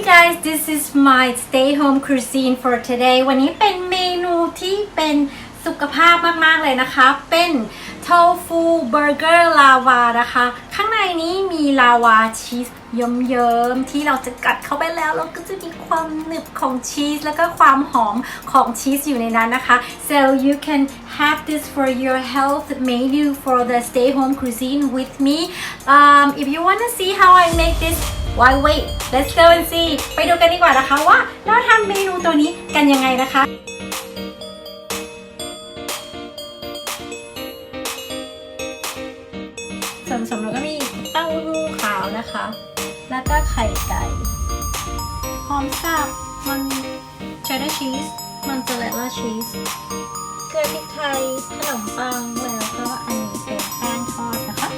guys, this is my stay home cuisine for today วันนี้เป็นเมนูที่เป็นสุขภาพมากๆเลยนะคะเป็นโทฟูเบอร์เกอร์ลาวานะคะข้างในนี้มีลาวาชีสเยิ้มๆที่เราจะกัดเข้าไปแล้วเราก็จะมีความหนึบของชีสแล้วก็ความหอมของชีสอยู่ในนั้นนะคะ so you can have this for your health menu for the stay home cuisine with me if you want to see how I make this why wait let's go and see ไปดูกันดีกว่านะคะว่าเราทำเมนูตัวนี้กันยังไงนะคะส่วนผสมเราก็มีเต้าหู้ขาวนะคะแล้วก็ไข่ไก่หอมสับมันเชดดาร์ชีสมันเจลล่าชีสเกลือพริกไทยขนมปังแล้วก็อันนี้เป็นแป้งทอดนะคะ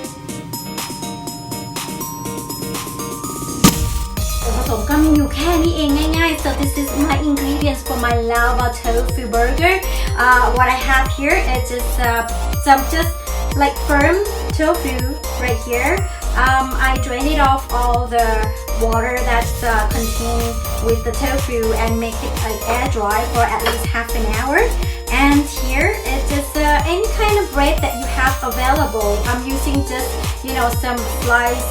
ส่วนผสมก็มีอยู่แค่นี้เองง่ายๆ so this is my ingredients for my lava tofu burger what I have here is just some just like firm tofu right here I drain it off all the water that's contained with the tofu and make it air dry for at least half an hour and here is just any kind of bread that you have available I'm using just some slice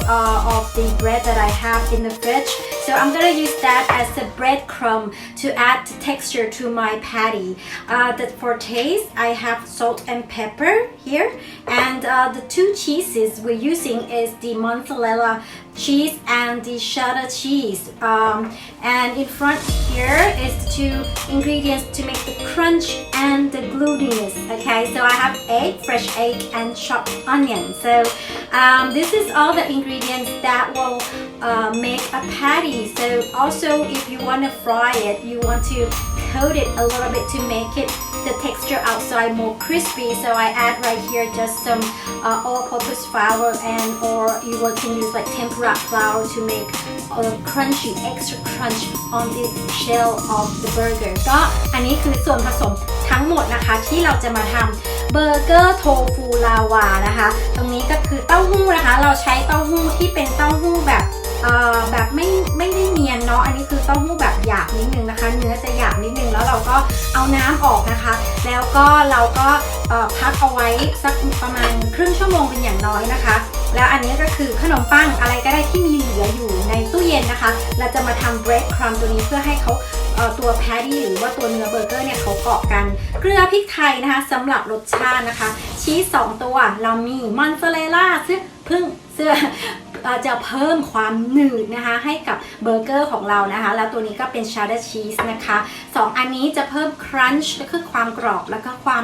of the bread that I have in the fridge so I'm gonna use that as a breadcrumb to add texture to my patty for taste I have salt and pepper here and the two cheeses we're using is the mozzarella cheese and the cheddar cheese and in front here is the two ingredients to make the crunch and the glutiness okay so I have egg fresh egg and chopped onion so this is all the ingredients that will make a patty so also if you want to fry it you want to coat it a little bit to make it the texture outside more crispy so I add right here just some all-purpose flour and or you can use like tempura flour to make crunchy extra crunch on the shell of the burger ก็อันนี้คือส่วนผสมทั้งหมดนะคะที่เราจะมาทำเบอร์เกอร์โทฟูลาวานะคะตรงนี้ก็คือเต้าหู้นะคะเราใช้เต้าหู้ที่เป็นเต้าหู้แบบไม่ได้เนียนเนาะอันนี้คือเต้าหู้แบบหยาบนิดนึงนะคะเนื้อจะหยาบนิดนึงแล้วเราก็เอาน้ำออกนะคะแล้วก็เราก็พักเอาไว้สักประมาณครึ่งชั่วโมงเป็นอย่างน้อยนะคะแล้วอันนี้ก็คือขนมปังอะไรก็ได้ที่มีเหลืออยู่ในตู้เย็นนะคะเราจะมาทำ bread crumb ตัวนี้เพื่อให้เขาตัวแพตตี้หรือว่าตัวเนื้อเบอร์เกอร์เนี่ยเขาเกาะกันเกลือพริกไทยนะคะสำหรับรสชาตินะคะชีส2ตัวเรามีมอสซาเรลล่าจะเพิ่มความหนืดนะคะให้กับเบอร์เกอร์ของเรานะคะแล้วตัวนี้ก็เป็นชาร์ดาร์ชีสนะคะ2อันนี้จะเพิ่มครันช์ก็คือความกรอบแล้วก็ความ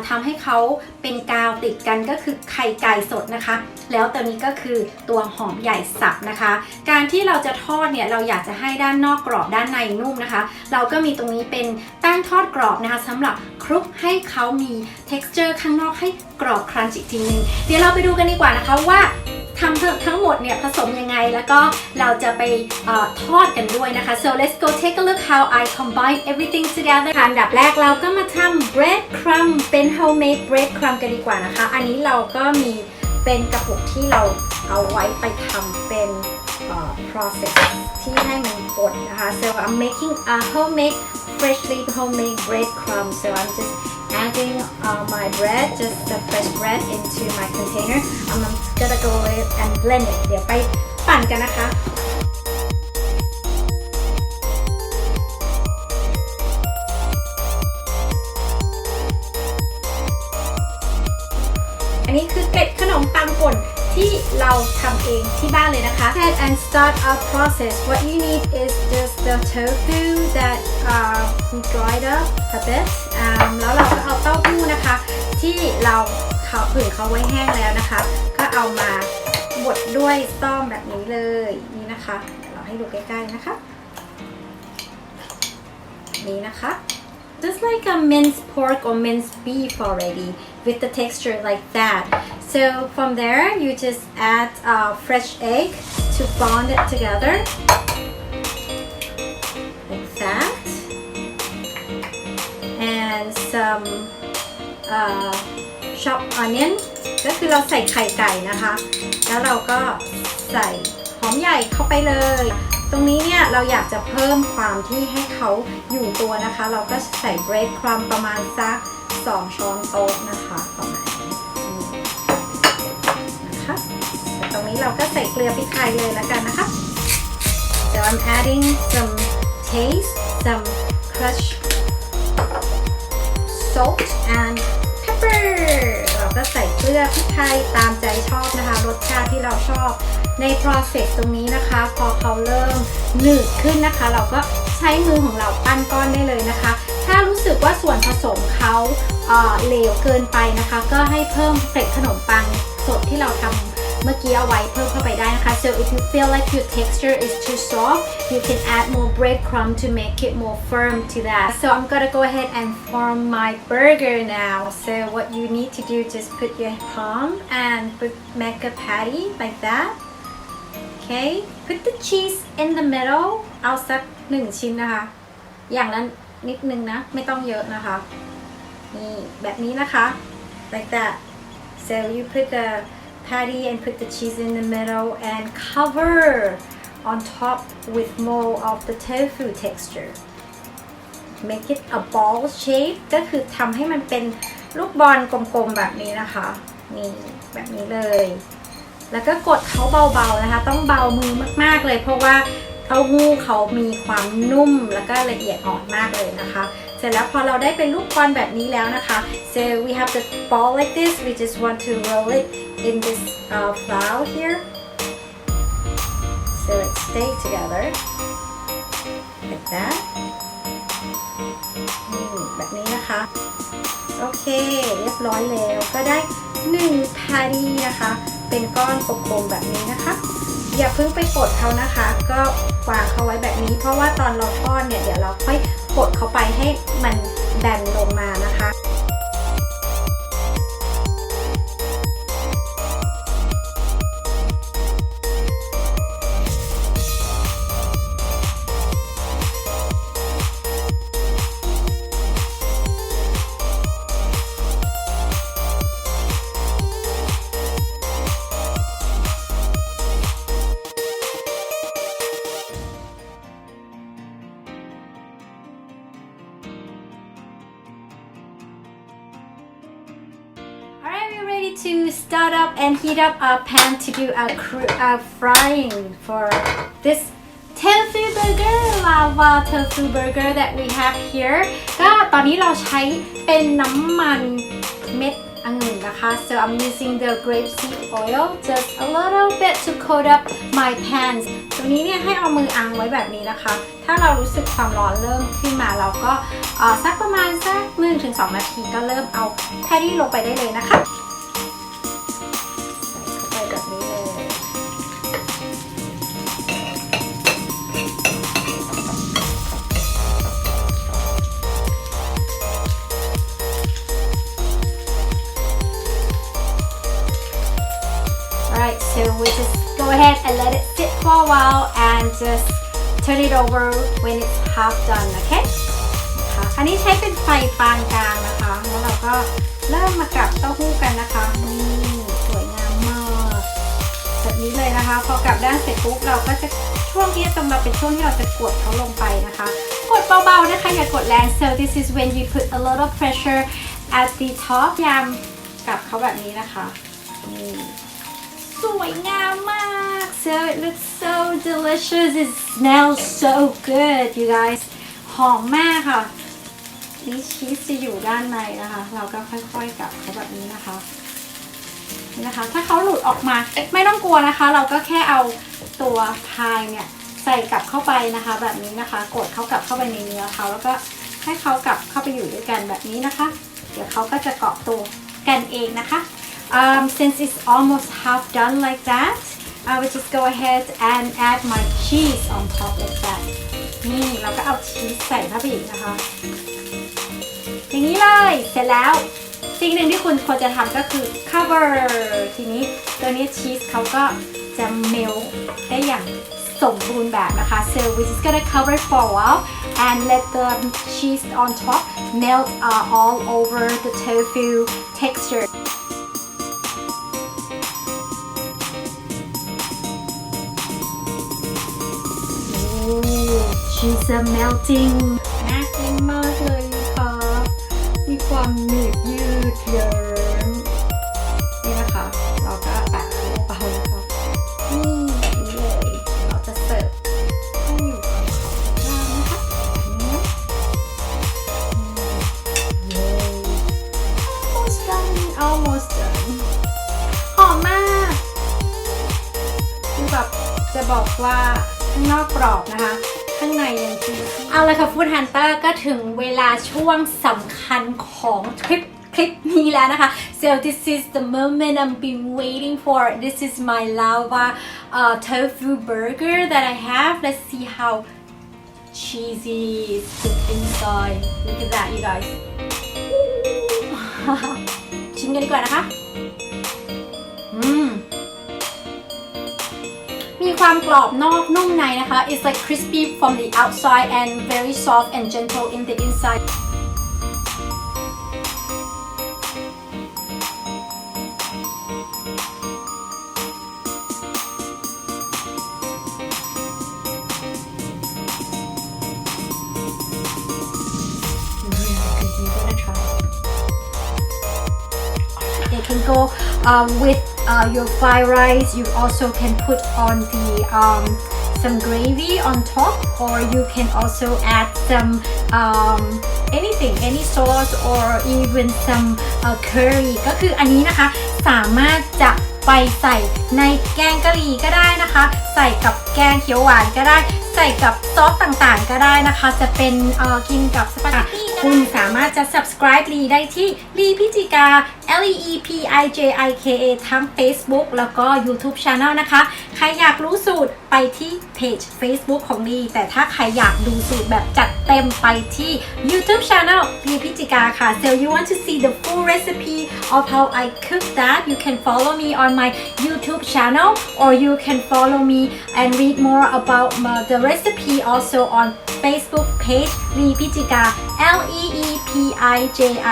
ทำให้เขาเป็นกาวติดกันก็คือไข่ไก่สดนะคะแล้วตัวนี้ก็คือตัวหอมใหญ่สับนะคะการที่เราจะทอดเนี่ยเราอยากจะให้ด้านนอกกรอบด้านในนุ่มนะคะเราก็มีตรงนี้เป็นแป้งทอดกรอบนะคะสำหรับคลุกให้เขามี texture ข้างนอกให้กรอบครันช์อีกทีนึงเดี๋ยวเราไปดูกันดีกว่านะคะว่าทำทั้งหมดเนี่ยผสมยังไงแล้วก็เราจะไปทอดกันด้วยนะคะ so let's go take a look how I combine everything together อันดับแรกเราก็มาทำ bread crumb เป็น homemade bread crumb กันดีกว่านะคะอันนี้เราก็มีเป็นกระปุกที่เราเอาไว้ไปทำเป็นprocess ที่ให้มันป่นนะคะ so I'm making a freshly homemade bread crumb so I'm just adding my bread just the fresh bread into my container I'm gonna go and blend it เดี๋ยวไปปั่นกันนะคะอันนี้คือเกล็ดขนมปังป่นที่เราทำเองที่บ้านเลยนะคะ Head and start our process what you need is just the tofu that dried up a bit แล้วเราก็เอาเต้าหู้นะคะที่เราผึ่งเขาไว้แห้งแล้วนะคะก็เอามาบดด้วยซ่อมแบบนี้เลยนี่นะคะเราให้ดูใกล้ๆนะคะนี่นะคะ just like a minced pork or minced beef already with the texture like that so from there you just add fresh egg to bond it together like that and some chopped onion ก็คือเราใส่ไข่ไก่นะคะแล้วเราก็ใส่หอมใหญ่เข้าไปเลย ตรงนี้เนี่ยเราอยากจะเพิ่มความที่ให้เขาอยู่ตัวนะคะเราก็ใส่เบรดครัมประมาณสัก2 ช้อนโต๊ะนะคะประมาณนี้นะคะตรงนี้เราก็ใส่เกลือพริกไทยเลยแล้วกันนะคะ so I'm adding some taste some crushed salt and pepper เราก็ใส่เกลือพริกไทยตามใจชอบนะคะรสชาติที่เราชอบใน process ตรงนี้นะคะพอเขาเริ่มหนืดขึ้นนะคะเราก็ใช้มือของเราปั้นก้อนได้เลยนะคะถ้ารู้สึกว่าส่วนผสมเขาเหลวเกินไปนะคะก็ให้เพิ่มเกล็ดขนมปังสดที่เราทำเมื่อกี้เอาไว้เพิ่มเข้าไปได้นะคะ so if you feel like your texture is too soft you can add more breadcrumb to make it more firm to that so I'm gonna go ahead and form my burger now so what you need to do just put your palm and make a patty like that okay put the cheese in the middle เอาสัก1 ชิ้นนะคะอย่างนั้นนิดนึงนะไม่ต้องเยอะนะคะนี่แบบนี้นะคะ like that so you put the patty and put the cheese in the middle and cover on top with more of the tofu texture make it a ball shape ก็คือทำให้มันเป็นลูกบอลกลมๆแบบนี้นะคะนี่แบบนี้เลยแล้วก็กดเขาเบาๆนะคะต้องเบามือมากๆเลยเพราะว่าเต้าหู้เขามีความนุ่มแล้วก็ละเอียดอ่อนมากเลยนะคะเสร็จแล้วพอเราได้เป็นลูกบอลแบบนี้แล้วนะคะ so we have the ball like this we just want to roll it in this flour here so it stay together like that แบบนี้นะคะโอเคเรียบร้อยแล้วก็ได้1 patty นะคะเป็นก้อนกลมๆแบบนี้นะคะอย่าเพิ่งไปกดเขานะคะก็วางเขาไว้แบบนี้เพราะว่าตอนเราทอดเนี่ยเดี๋ยวเราค่อยกดเขาไปให้มันแบนลงมานะคะ To start up and heat up our pan to do our frying for this tofu burger lava tofu burger that we have here ก็ตอนนี้เราใช้เป็นน้ำมันเม็ดองุ่นนะคะ so I'm using the grapeseed oil just a little bit to coat up my pan ตรงนี้เนี่ยให้เอามืออังไว้แบบนี้นะคะถ้าเรารู้สึกความร้อนเริ่มขึ้นมาเราก็สักประมาณสัก 1-2 นาทีก็เริ่มเอาแพตตี้ลงไปได้เลยนะคะSo we just go ahead and let it sit for a while and just turn it over when it's half done, okay? อันนี้ใช้เป็นไฟปานกลางนะคะแล้วเราก็เริ่มมากลับเต้าหู้กันนะคะนี่สวยงามมากแบบนี้เลยนะคะพอกลับด้านเสร็จปุ๊บเราก็จะช่วงที่ตรงเราเป็นช่วงที่เราจะกดเขาลงไปนะคะกดเบาๆนะคะอย่ากดแรง so this is when you put a little pressure at the top ยามกลับเขาแบบนี้นะคะนี่สวยงามมาก so it looks so delicious it smells so good you guys หอมมากค่ะนี่ชีสจะอยู่ด้านในนะคะเราก็ค่อยๆกลับเขาแบบนี้นะคะนี่นะคะถ้าเขาหลุดออกมาไม่ต้องกลัวนะคะเราก็แค่เอาตัวพายเนี่ยใส่กลับเข้าไปนะคะแบบนี้นะคะกดเขากลับเข้าไปในเนื้อเขาแล้วก็ให้เขากลับเข้าไปอยู่ด้วยกันแบบนี้นะคะเดี๋ยวเขาก็จะเกาะตัวกันเองนะคะsince it's almost half done like that I will just go ahead and add my cheese on top like that นี่เราก็เอาชีสใส่เข้าไปอีกนะคะอย่างนี้เลยเสร็จแล้วสิ่งหนึ่งที่คุณควรจะทำก็คือ cover ทีนี้ตัวนี้ชีสเขาก็จะเมลได้อย่างสมบูรณ์แบบนะคะ so we're just gonna cover it for a while and let the cheese on top melt all over the tofu texture she's melting น่ากินมากเลยค่ะมีความหนืดยืดเยิ้มนี่นะคะเราก็แปะเบาๆนะคะนี่เลยเราจะเสิร์ฟให้อยู่ตรงกลางนะคะนี่almost done almost done หอมมากคือแบบจะบอกว่าข้างนอกกรอบนะคะข้างในยังคือเอาละค่ะฟู้ดฮันเตอร์ก็ถึงเวลาช่วงสำคัญของคลิปนี้แล้วนะคะ so this is the moment I've been waiting for this is my lava tofu burger that I have let's see how cheesy is inside look at that you guys ชิมกันดีกว่านะคะมีความกรอบนอกนุ่มในนะคะ it's like crispy from the outside and very soft and gentle in the inside They can go with your fried rice. You also can put on the some gravy on top, or you can also add some anything, any sauce, or even some curry. ก็คืออันนี้นะคะสามารถจะไปใส่ในแกงกะหรี่ก็ได้นะคะใส่กับแกงเขียวหวานก็ได้ใส่กับซอสต่างๆก็ได้นะคะจะเป็นกินกับสปาเกตตี้คุณสามารถจะ subscribe ลีได้ที่ลีพิจิกา LEEPIJIKA ทั้ง Facebook แล้วก็ YouTube Channel นะคะใครอยากรู้สูตรไปที่เพจ Facebook ของลีแต่ถ้าใครอยากดูสูตรแบบจัดเต็มไปที่ YouTube Channel ลีพิจิกาค่ะ so you want to see the full recipe of how I cook that you can follow me on my YouTube channel or you can follow me and read more about the recipe also on Facebook page ลีพิจิกา LEEPIJIKA